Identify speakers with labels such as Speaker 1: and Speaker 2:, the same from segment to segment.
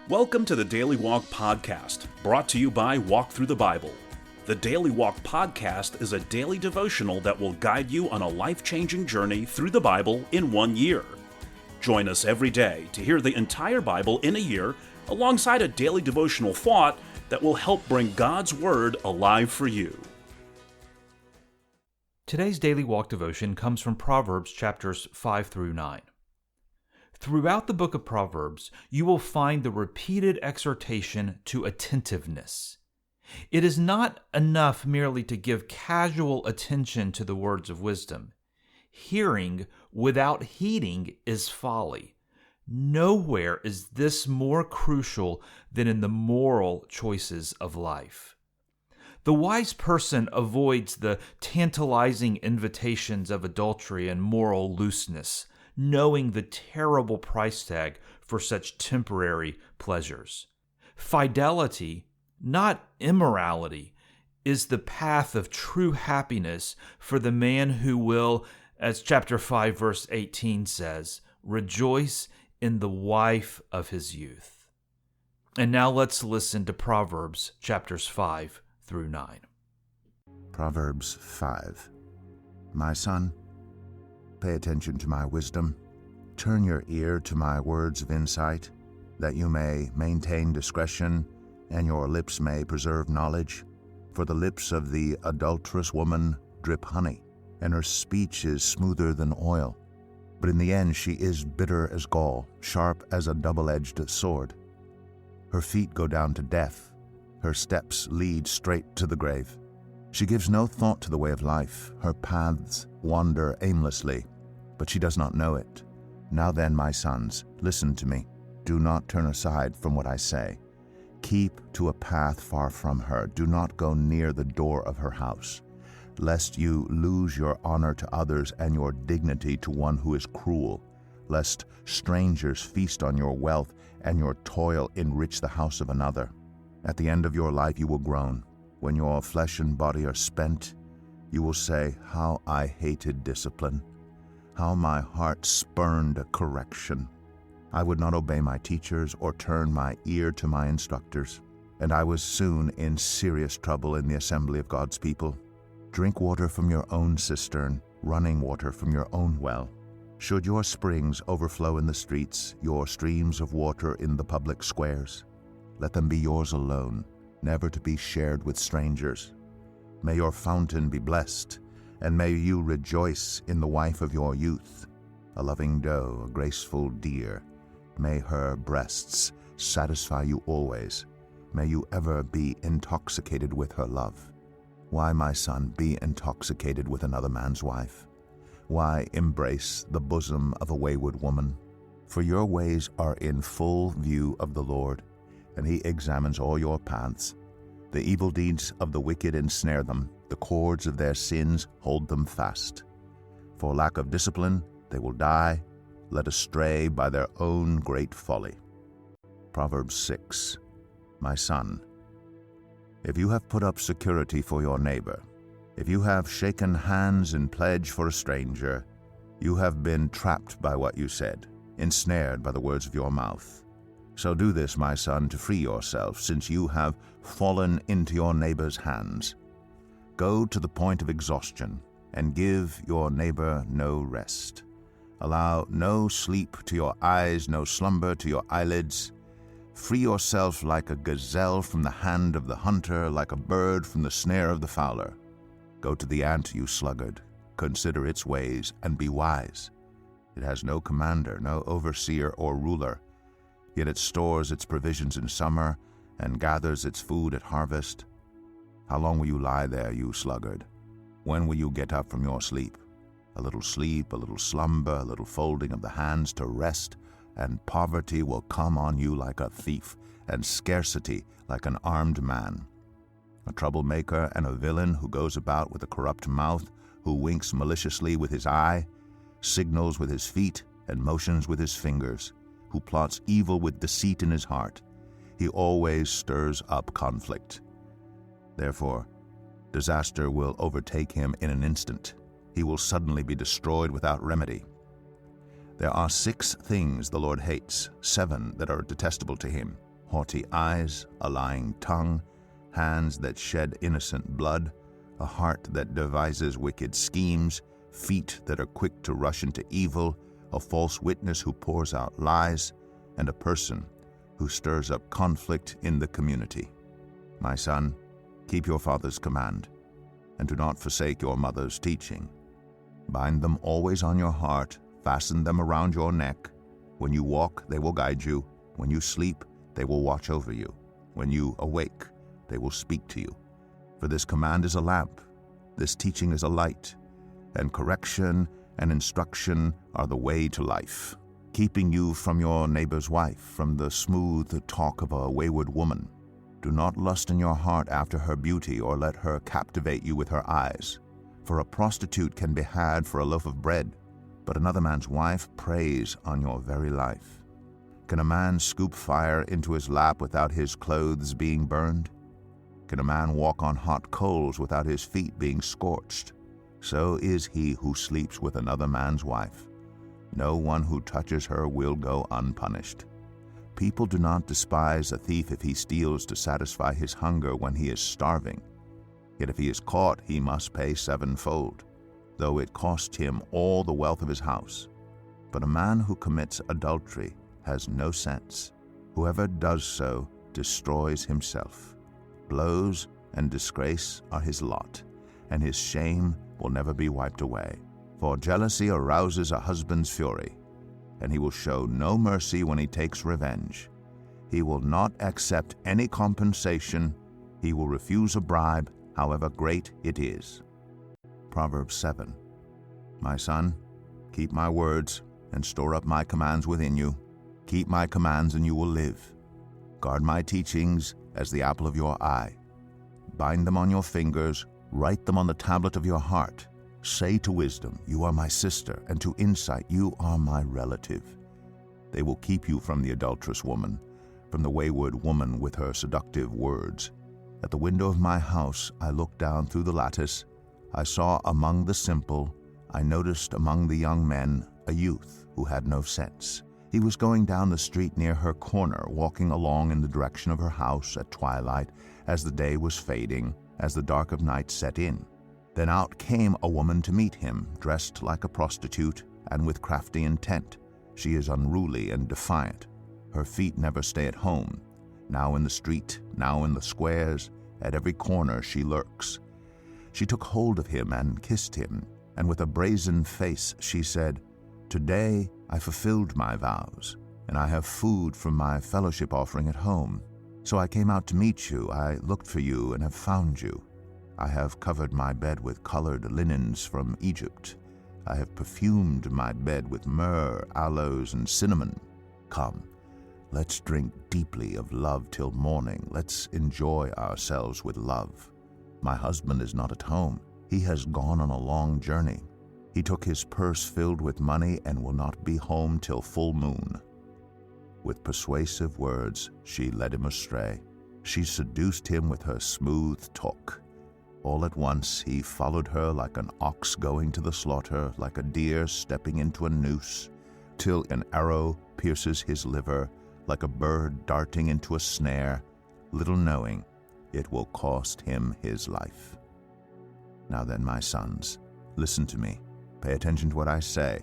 Speaker 1: Welcome to the Daily Walk Podcast, brought to you by Walk Thru the Bible. The Daily Walk Podcast is a daily devotional that will guide you on a life-changing journey through the Bible in 1 year. Join us every day to hear the entire Bible in a year, alongside a daily devotional thought that will help bring God's Word alive for you.
Speaker 2: Today's Daily Walk devotion comes from Proverbs chapters 5 through 9. Throughout the book of Proverbs, you will find the repeated exhortation to attentiveness. It is not enough merely to give casual attention to the words of wisdom. Hearing without heeding is folly. Nowhere is this more crucial than in the moral choices of life. The wise person avoids the tantalizing invitations of adultery and moral looseness, knowing the terrible price tag for such temporary pleasures. Fidelity, not immorality, is the path of true happiness for the man who will, as chapter 5 verse 18 says, rejoice in the wife of his youth. And now let's listen to Proverbs chapters 5 through 9.
Speaker 3: Proverbs 5. My son, pay attention to my wisdom. Turn your ear to my words of insight, that you may maintain discretion, and your lips may preserve knowledge. For the lips of the adulterous woman drip honey, and her speech is smoother than oil. But in the end she is bitter as gall, sharp as a double-edged sword. Her feet go down to death. Her steps lead straight to the grave. She gives no thought to the way of life. Her paths wander aimlessly, but she does not know it. Now then, my sons, listen to me. Do not turn aside from what I say. Keep to a path far from her. Do not go near the door of her house, lest you lose your honor to others and your dignity to one who is cruel, lest strangers feast on your wealth and your toil enrich the house of another. At the end of your life you will groan. When your flesh and body are spent, you will say, how I hated discipline, how my heart spurned correction. I would not obey my teachers or turn my ear to my instructors, and I was soon in serious trouble in the assembly of God's people. Drink water from your own cistern, running water from your own well. Should your springs overflow in the streets, your streams of water in the public squares, let them be yours alone, never to be shared with strangers. May your fountain be blessed, and may you rejoice in the wife of your youth, a loving doe, a graceful deer. May her breasts satisfy you always. May you ever be intoxicated with her love. Why, my son, be intoxicated with another man's wife? Why embrace the bosom of a wayward woman? For your ways are in full view of the Lord, and he examines all your paths. The evil deeds of the wicked ensnare them. The cords of their sins hold them fast. For lack of discipline, they will die, led astray by their own great folly. Proverbs 6. My son, if you have put up security for your neighbor, if you have shaken hands in pledge for a stranger, you have been trapped by what you said, ensnared by the words of your mouth. So do this, my son, to free yourself, since you have fallen into your neighbor's hands. Go to the point of exhaustion, and give your neighbor no rest. Allow no sleep to your eyes, no slumber to your eyelids. Free yourself like a gazelle from the hand of the hunter, like a bird from the snare of the fowler. Go to the ant, you sluggard. Consider its ways, and be wise. It has no commander, no overseer or ruler, yet it stores its provisions in summer and gathers its food at harvest. How long will you lie there, you sluggard? When will you get up from your sleep? A little sleep, a little slumber, a little folding of the hands to rest, and poverty will come on you like a thief, and scarcity like an armed man. A troublemaker and a villain who goes about with a corrupt mouth, who winks maliciously with his eye, signals with his feet, and motions with his fingers, who plots evil with deceit in his heart. He always stirs up conflict. Therefore, disaster will overtake him in an instant. He will suddenly be destroyed without remedy. There are 6 things the Lord hates, 7 that are detestable to him: haughty eyes, a lying tongue, hands that shed innocent blood, a heart that devises wicked schemes, feet that are quick to rush into evil, a false witness who pours out lies, and a person who stirs up conflict in the community. My son, keep your father's command, and do not forsake your mother's teaching. Bind them always on your heart, fasten them around your neck. When you walk, they will guide you. When you sleep, they will watch over you. When you awake, they will speak to you. For this command is a lamp, this teaching is a light, and correction and instruction are the way to life, keeping you from your neighbor's wife, from the smooth talk of a wayward woman. Do not lust in your heart after her beauty, or let her captivate you with her eyes. For a prostitute can be had for a loaf of bread, but another man's wife preys on your very life. Can a man scoop fire into his lap without his clothes being burned? Can a man walk on hot coals without his feet being scorched? So is he who sleeps with another man's wife. No one who touches her will go unpunished. People do not despise a thief if he steals to satisfy his hunger when he is starving. Yet if he is caught, he must pay sevenfold, though it cost him all the wealth of his house. But a man who commits adultery has no sense. Whoever does so destroys himself. Blows and disgrace are his lot, and his shame will never be wiped away. For jealousy arouses a husband's fury, and he will show no mercy when he takes revenge. He will not accept any compensation. He will refuse a bribe, however great it is. Proverbs 7. My son, keep my words and store up my commands within you. Keep my commands and you will live. Guard my teachings as the apple of your eye. Bind them on your fingers, write them on the tablet of your heart. Say to wisdom, you are my sister, and to insight, you are my relative. They will keep you from the adulterous woman, from the wayward woman with her seductive words. At the window of my house I looked down through the lattice. I saw among the simple, I noticed among the young men, a youth who had no sense. He was going down the street near her corner, walking along in the direction of her house at twilight, as the day was fading, as the dark of night set in. Then out came a woman to meet him, dressed like a prostitute and with crafty intent. She is unruly and defiant. Her feet never stay at home. Now in the street, now in the squares, at every corner she lurks. She took hold of him and kissed him, and with a brazen face she said, Today I fulfilled my vows, and I have food from my fellowship offering at home. So I came out to meet you. I looked for you and have found you. I have covered my bed with colored linens from Egypt. I have perfumed my bed with myrrh, aloes, and cinnamon. Come, let's drink deeply of love till morning. Let's enjoy ourselves with love. My husband is not at home. He has gone on a long journey. He took his purse filled with money and will not be home till full moon. With persuasive words, she led him astray. She seduced him with her smooth talk. All at once he followed her like an ox going to the slaughter, like a deer stepping into a noose, till an arrow pierces his liver, like a bird darting into a snare, little knowing it will cost him his life. Now then, my sons, listen to me. Pay attention to what I say.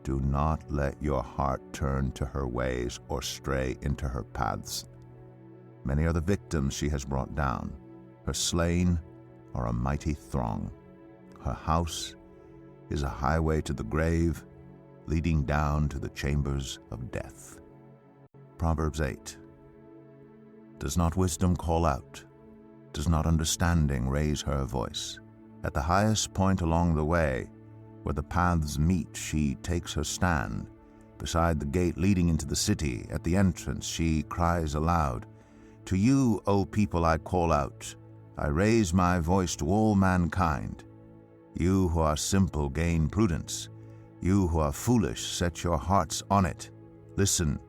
Speaker 3: Do not let your heart turn to her ways or stray into her paths. Many are the victims she has brought down. Her slain are a mighty throng. Her house is a highway to the grave, leading down to the chambers of death. Proverbs 8. Does not wisdom call out? Does not understanding raise her voice? At the highest point along the way, where the paths meet, she takes her stand. Beside the gate leading into the city, at the entrance, she cries aloud, To you, O people, I call out. I raise my voice to all mankind. You who are simple gain prudence. You who are foolish set your hearts on it. Listen,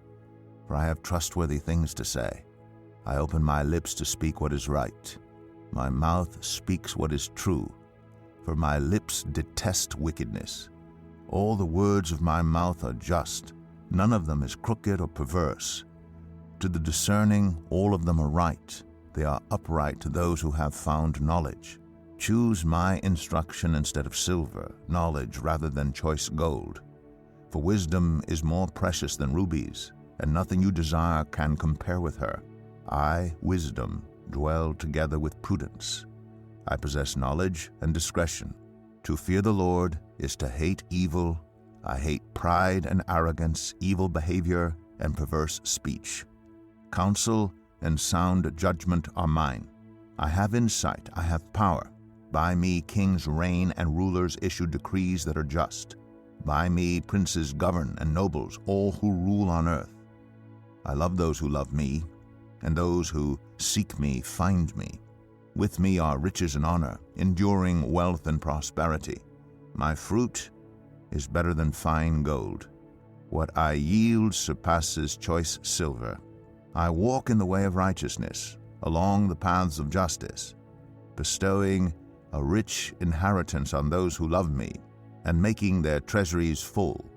Speaker 3: for I have trustworthy things to say. I open my lips to speak what is right. My mouth speaks what is true, for my lips detest wickedness. All the words of my mouth are just. None of them is crooked or perverse. To the discerning, all of them are right. They are upright to those who have found knowledge. Choose my instruction instead of silver, knowledge rather than choice gold. For wisdom is more precious than rubies, and nothing you desire can compare with her. I, wisdom, dwell together with prudence. I possess knowledge and discretion. To fear the Lord is to hate evil. I hate pride and arrogance, evil behavior, and perverse speech. Counsel and sound judgment are mine. I have insight, I have power. By me kings reign and rulers issue decrees that are just. By me princes govern and nobles, all who rule on earth. I love those who love me, and those who seek me find me. With me are riches and honor, enduring wealth and prosperity. My fruit is better than fine gold. What I yield surpasses choice silver. I walk in the way of righteousness, along the paths of justice, bestowing a rich inheritance on those who love me, and making their treasuries full.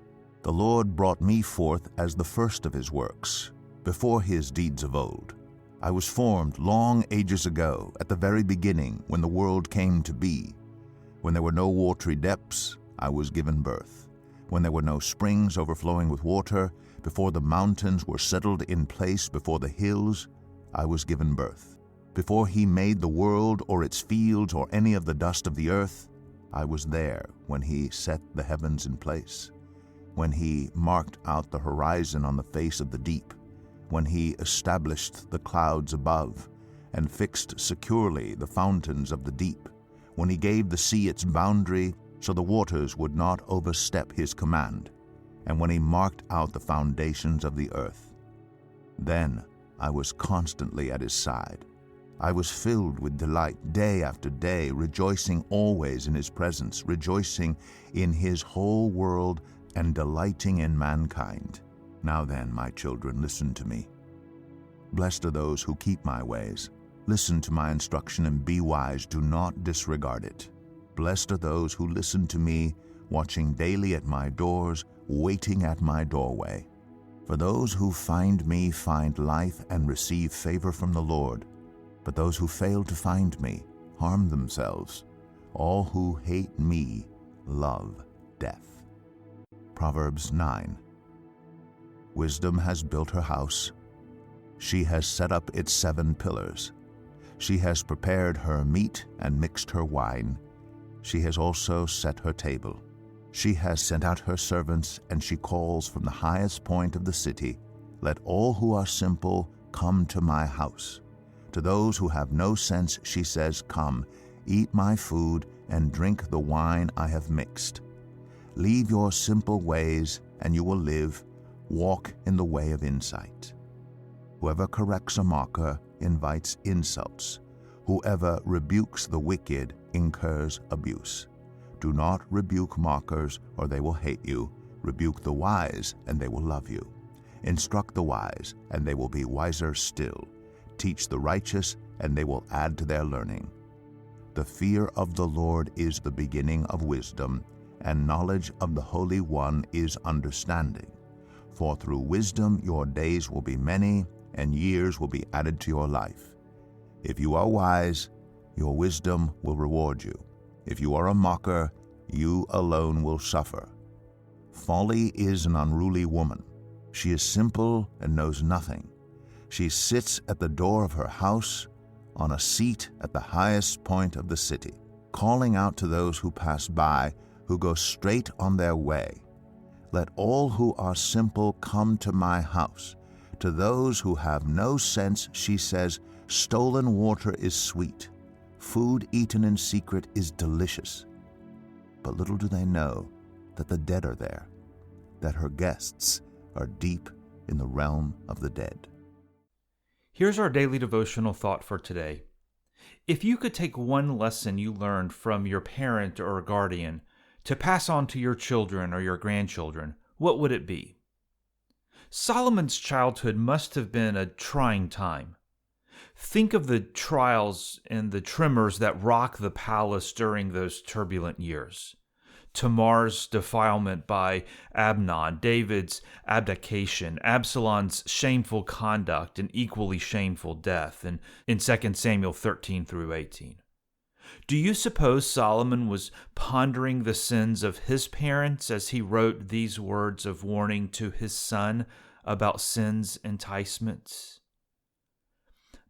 Speaker 3: The Lord brought me forth as the first of his works, before his deeds of old. I was formed long ages ago, at the very beginning, when the world came to be. When there were no watery depths, I was given birth. When there were no springs overflowing with water, before the mountains were settled in place, before the hills, I was given birth. Before he made the world or its fields or any of the dust of the earth, I was there when he set the heavens in place, when he marked out the horizon on the face of the deep, when he established the clouds above and fixed securely the fountains of the deep, when he gave the sea its boundary so the waters would not overstep his command, and when he marked out the foundations of the earth. Then I was constantly at his side. I was filled with delight day after day, rejoicing always in his presence, rejoicing in his whole world and delighting in mankind. Now then, my children, listen to me. Blessed are those who keep my ways. Listen to my instruction and be wise. Do not disregard it. Blessed are those who listen to me, watching daily at my doors, waiting at my doorway. For those who find me find life and receive favor from the Lord. But those who fail to find me harm themselves. All who hate me love death. Proverbs 9. Wisdom has built her house. She has set up its 7 pillars. She has prepared her meat and mixed her wine. She has also set her table. She has sent out her servants, and she calls from the highest point of the city, "Let all who are simple come to my house." To those who have no sense she says, "Come, eat my food and drink the wine I have mixed. Leave your simple ways, and you will live. Walk in the way of insight." Whoever corrects a mocker invites insults. Whoever rebukes the wicked incurs abuse. Do not rebuke mockers, or they will hate you. Rebuke the wise, and they will love you. Instruct the wise, and they will be wiser still. Teach the righteous, and they will add to their learning. The fear of the Lord is the beginning of wisdom, and knowledge of the Holy One is understanding. For through wisdom your days will be many, and years will be added to your life. If you are wise, your wisdom will reward you. If you are a mocker, you alone will suffer. Folly is an unruly woman. She is simple and knows nothing. She sits at the door of her house, on a seat at the highest point of the city, calling out to those who pass by, who go straight on their way. Let all who are simple come to my house. To those who have no sense, she says, "Stolen water is sweet. Food eaten in secret is delicious." But little do they know that the dead are there, that her guests are deep in the realm of the dead.
Speaker 2: Here's our daily devotional thought for today. If you could take one lesson you learned from your parent or guardian to pass on to your children or your grandchildren, what would it be? Solomon's childhood must have been a trying time. Think of the trials and the tremors that rock the palace during those turbulent years. Tamar's defilement by Amnon, David's abdication, Absalom's shameful conduct and equally shameful death in 2 Samuel 13 through 18. Do you suppose Solomon was pondering the sins of his parents as he wrote these words of warning to his son about sin's enticements?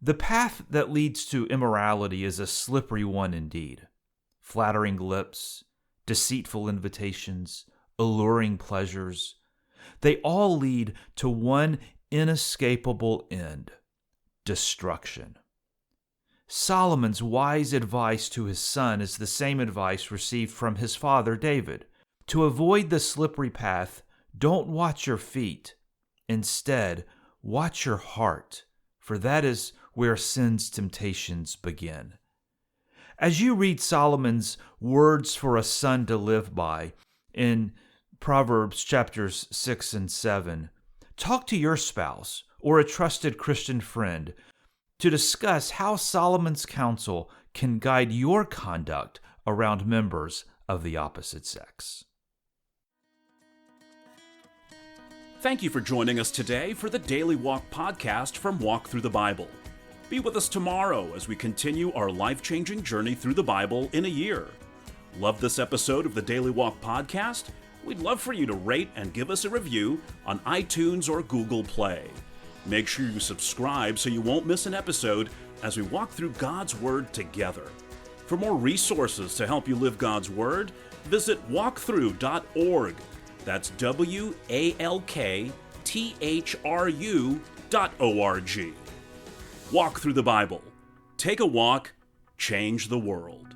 Speaker 2: The path that leads to immorality is a slippery one indeed. Flattering lips, deceitful invitations, alluring pleasures, they all lead to one inescapable end: destruction. Solomon's wise advice to his son is the same advice received from his father David. To avoid the slippery path, don't watch your feet. Instead, watch your heart, for that is where sin's temptations begin. As you read Solomon's words for a son to live by in Proverbs chapters 6 and 7, talk to your spouse or a trusted Christian friend to discuss how Solomon's counsel can guide your conduct around members of the opposite sex.
Speaker 1: Thank you for joining us today for the Daily Walk podcast from Walk Thru the Bible. Be with us tomorrow as we continue our life-changing journey through the Bible in a year. Love this episode of the Daily Walk podcast? We'd love for you to rate and give us a review on iTunes or Google Play. Make sure you subscribe so you won't miss an episode as we walk through God's Word together. For more resources to help you live God's Word, visit walkthru.org. That's WALKTHRU.org. Walk through the Bible. Take a walk, change the world.